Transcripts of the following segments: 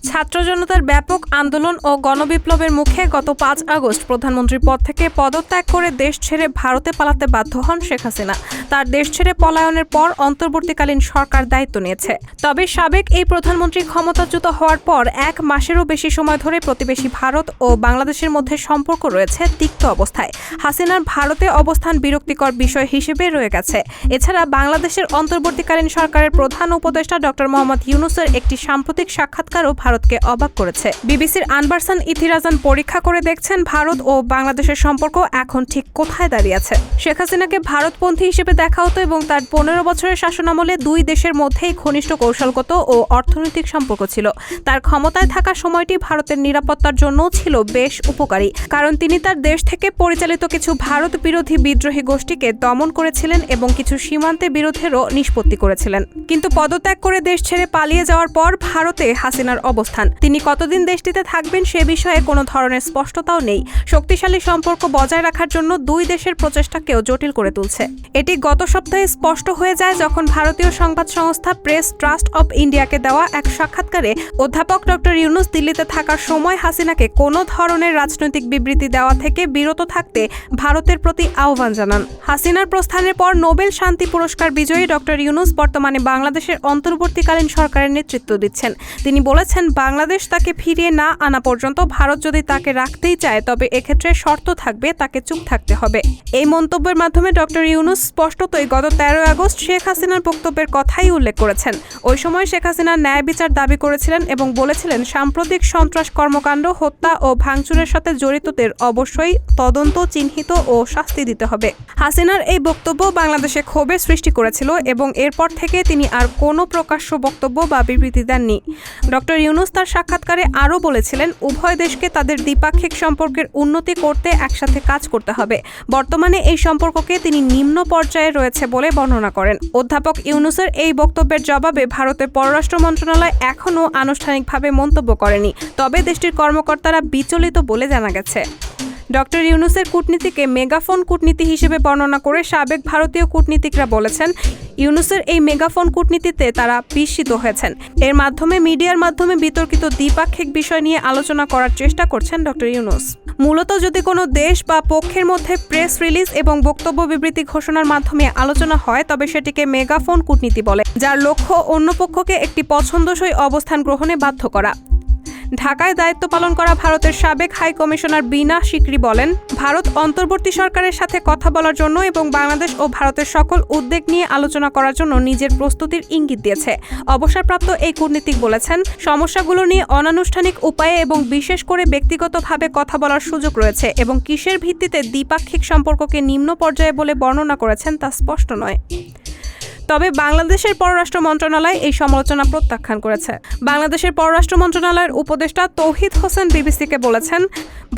ছাত্র জনতার ব্যাপক আন্দোলন ও গণবিপ্লবের মুখে গত ৫ আগস্ট প্রধানমন্ত্রীর পদ থেকে পদত্যাগ করে দেশ ছেড়ে ভারতে পালাতে বাধ্য হন শেখ হাসিনা। তার দেশ ছেড়ে পলায়নের পর অন্তর্বর্তীকালীন সরকার দায়িত্ব নিয়েছে। তবে সাবেক এই প্রধানমন্ত্রী ক্ষমতাচ্যুত হওয়ার পর ১ মাসেরও বেশি সময় ধরে প্রতিবেশী ভারত ও বাংলাদেশের মধ্যে সম্পর্ক রয়েছে তিক্ত অবস্থায়। হাসিনার ভারতে অবস্থান বিরক্তিকর বিষয় হিসেবে রয়ে গেছে। এছাড়া বাংলাদেশের অন্তর্বর্তীকালীন সরকারের প্রধান উপদেষ্টা ডক্টর মোহাম্মদ ইউনূসের একটি সাম্প্রতিক সাক্ষাৎকারও ভারতকে অবাক করেছে। বিবিসির আনবারসান ইথিরাজান পরীক্ষা করে দেখছেন ভারত ও বাংলাদেশের সম্পর্ক এখন ঠিক কোথায় দাঁড়িয়ে আছে। শেখ হাসিনাকে ভারতপন্থী হিসেবে দেখা হতো এবং তার ১৫ বছরের শাসনামলে দুই দেশের মধ্যেই ঘনিষ্ঠ কৌশলগত ও অর্থনৈতিক সম্পর্ক ছিল। তার ক্ষমতায় থাকা সময়টি ভারতের নিরাপত্তার জন্যও ছিল বেশ উপকারী, কারণ তিনি তার দেশ থেকে পরিচালিত কিছু ভারত বিরোধী বিদ্রোহী গোষ্ঠীকে দমন করেছিলেন এবং কিছু সীমান্তে বিরোধেরও নিষ্পত্তি করেছিলেন। কিন্তু পদত্যাগ করে দেশ ছেড়ে পালিয়ে যাওয়ার পর ভারতে হাসিনার অবস্থান। তিনি কতদিন দেশটিতে থাকবেন সে বিষয়ে কোনো ধরনের স্পষ্টতাও নেই। শক্তিশালী সম্পর্ক বজায় রাখার জন্য দুই দেশের প্রচেষ্টাকেও জটিল করে তুলছে। এটি গত সপ্তাহে স্পষ্ট হয়ে যায় যখন ভারতীয় সংবাদ সংস্থা প্রেস ট্রাস্ট অব ইন্ডিয়াকে দেওয়া এক সাক্ষাৎকারে অধ্যাপক ডক্টর ইউনূস দিল্লিতে থাকার সময় হাসিনাকে কোনো ধরনের রাজনৈতিক বিবৃতি দেওয়া থেকে বিরত থাকতে ভারতের প্রতি আহ্বান জানান। হাসিনার প্রস্থানের পর নোবেল শান্তি পুরস্কার বিজয়ী ডক্টর ইউনূস বর্তমানে বাংলাদেশের অন্তর্বর্তীকালীন সরকারের নেতৃত্ব দিচ্ছেন। তিনি বলেছেন, বাংলাদেশ তাকে ফিরিয়ে না আনা পর্যন্ত ভারত যদি তাকে রাখতেই চায় তবে এক্ষেত্রে শর্ত থাকবে, তাকে চুপ থাকতে হবে। এই মন্তব্যের মাধ্যমে ডক্টর ইউনূস স্পষ্টতই গত ১৩ আগস্ট শেখ হাসিনার বক্তব্যের কথাই উল্লেখ করেছেন। ওই সময় শেখ হাসিনা ন্যায় বিচার দাবি করেছিলেন এবং বলেছিলেন সাম্প্রতিক সন্ত্রাস কর্মকাণ্ড, হত্যা ও ভাঙচুরের সাথে জড়িতদের অবশ্যই তদন্ত, চিহ্নিত ও শাস্তি দিতে হবে। হাসিনার এই বক্তব্য বাংলাদেশে ক্ষোভের সৃষ্টি করেছিল এবং এরপর থেকে তিনি আর কোনো প্রকাশ্য বক্তব্য বা বিবৃতি দেননি। ডক্টর ইউনূস তার সাক্ষাৎকারে আরও বলেছিলেন, উভয় দেশকে তাদের দ্বিপাক্ষিক সম্পর্কের উন্নতি করতে একসাথে কাজ করতে হবে। বর্তমানে এই সম্পর্ককে তিনি নিম্ন পর্যায়ে রয়েছে বলে বর্ণনা করেন। অধ্যাপক ইউনূসের এই বক্তব্যের জবাবে ভারতের পররাষ্ট্র মন্ত্রণালয় এখনও আনুষ্ঠানিকভাবে মন্তব্য করেনি, তবে দেশটির কর্মকর্তারা বিচলিত বলে জানা গেছে। ডক্টর ইউনূসের কূটনীতিকে মেগাফোন কূটনীতি হিসেবে বর্ণনা করে সাবেক ভারতীয় কূটনীতিকরা বলেছেন, ইউনূসের এই মেগাফোন কূটনীতিতে তারা বিস্মিত হয়েছেন। এর মাধ্যমে মিডিয়ার মাধ্যমে বিতর্কিত দ্বিপাক্ষিক বিষয় নিয়ে আলোচনা করার চেষ্টা করছেন ডক্টর ইউনূস। মূলত যদি কোনো দেশ বা পক্ষের মধ্যে প্রেস রিলিজ এবং বক্তব্য বিবৃতি ঘোষণার মাধ্যমে আলোচনা হয় তবে সেটিকে মেগাফোন কূটনীতি বলে, যার লক্ষ্য অন্য পক্ষকে একটি পছন্দসই অবস্থান গ্রহণে বাধ্য করা। ঢাকায় দায়িত্ব পালন করা ভারতের সাবেক হাই কমিশনার বীণা সিকরি বলেন, ভারত অন্তর্বর্তী সরকারের সাথে কথা বলার জন্য এবং বাংলাদেশ ও ভারতের সকল উদ্বেগ নিয়ে আলোচনা করার জন্য নিজের প্রস্তুতির ইঙ্গিত দিয়েছে। অবসরপ্রাপ্ত এই কূটনীতিক বলেছেন, সমস্যাগুলো নিয়ে অনানুষ্ঠানিক উপায়ে এবং বিশেষ করে ব্যক্তিগতভাবে কথা বলার সুযোগ রয়েছে এবং কিসের ভিত্তিতে দ্বিপাক্ষিক সম্পর্ককে নিম্ন পর্যায়ে বলে বর্ণনা করেছেন তা স্পষ্ট নয়। তবে বাংলাদেশের পররাষ্ট্র মন্ত্রণালয় এই সমালোচনা প্রত্যাখ্যান করেছে। বাংলাদেশের পররাষ্ট্র মন্ত্রণালয়ের উপদেষ্টা তৌহিদ হোসেন বিবিসিকে বলেছেন,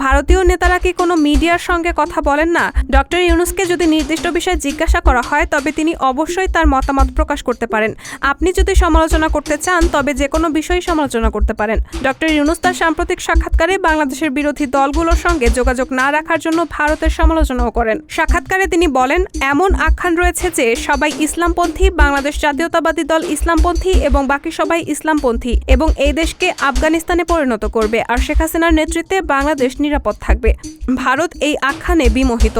ভারতীয় নেতারা কি কোনো মিডিয়ার সঙ্গে কথা বলেন না? ডক্টর ইউনূসকে যদি নির্দিষ্ট বিষয়ে জিজ্ঞাসা করা হয় তবে তিনি অবশ্যই তার মতামত প্রকাশ করতে পারেন। আপনি যদি সমালোচনা করতে চান তবে যে কোনো বিষয়ে সমালোচনা করতে পারেন। ডক্টর ইউনূস তার সাম্প্রতিক সাক্ষাৎকারে বাংলাদেশের বিরোধী দলগুলোর সঙ্গে যোগাযোগ না রাখার জন্য ভারতের সমালোচনাও করেন। সাক্ষাৎকারে তিনি বলেন, এমন আখ্যান রয়েছে যে সবাই ইসলামপন্থী, বাংলাদেশ জাতীয়তাবাদী দল ইসলামপন্থী এবং বাকি সবাই ইসলামপন্থী এবং এই দেশকে আফগানিস্তানে পরিণত করবে আর শেখ হাসিনার নেতৃত্বে বাংলাদেশ নিরাপদ থাকবে। ভারত এই আখ্যানে বিমোহিত,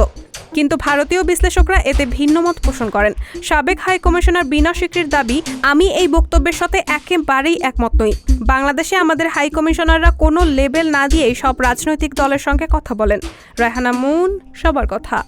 কিন্তু ভারতীয় বিশ্লেষকরা এতে ভিন্ন মত পোষণ করেন। সাবেক হাই কমিশনার বীণা সিকরির দাবি, আমি এই বক্তব্যের সাথে একেবারেই একমত নই। বাংলাদেশে আমাদের হাই কমিশনাররা কোনো লেবেল না দিয়েই সব রাজনৈতিক দলের সঙ্গে কথা বলেন। রায়হানা মুন, সবার কথা।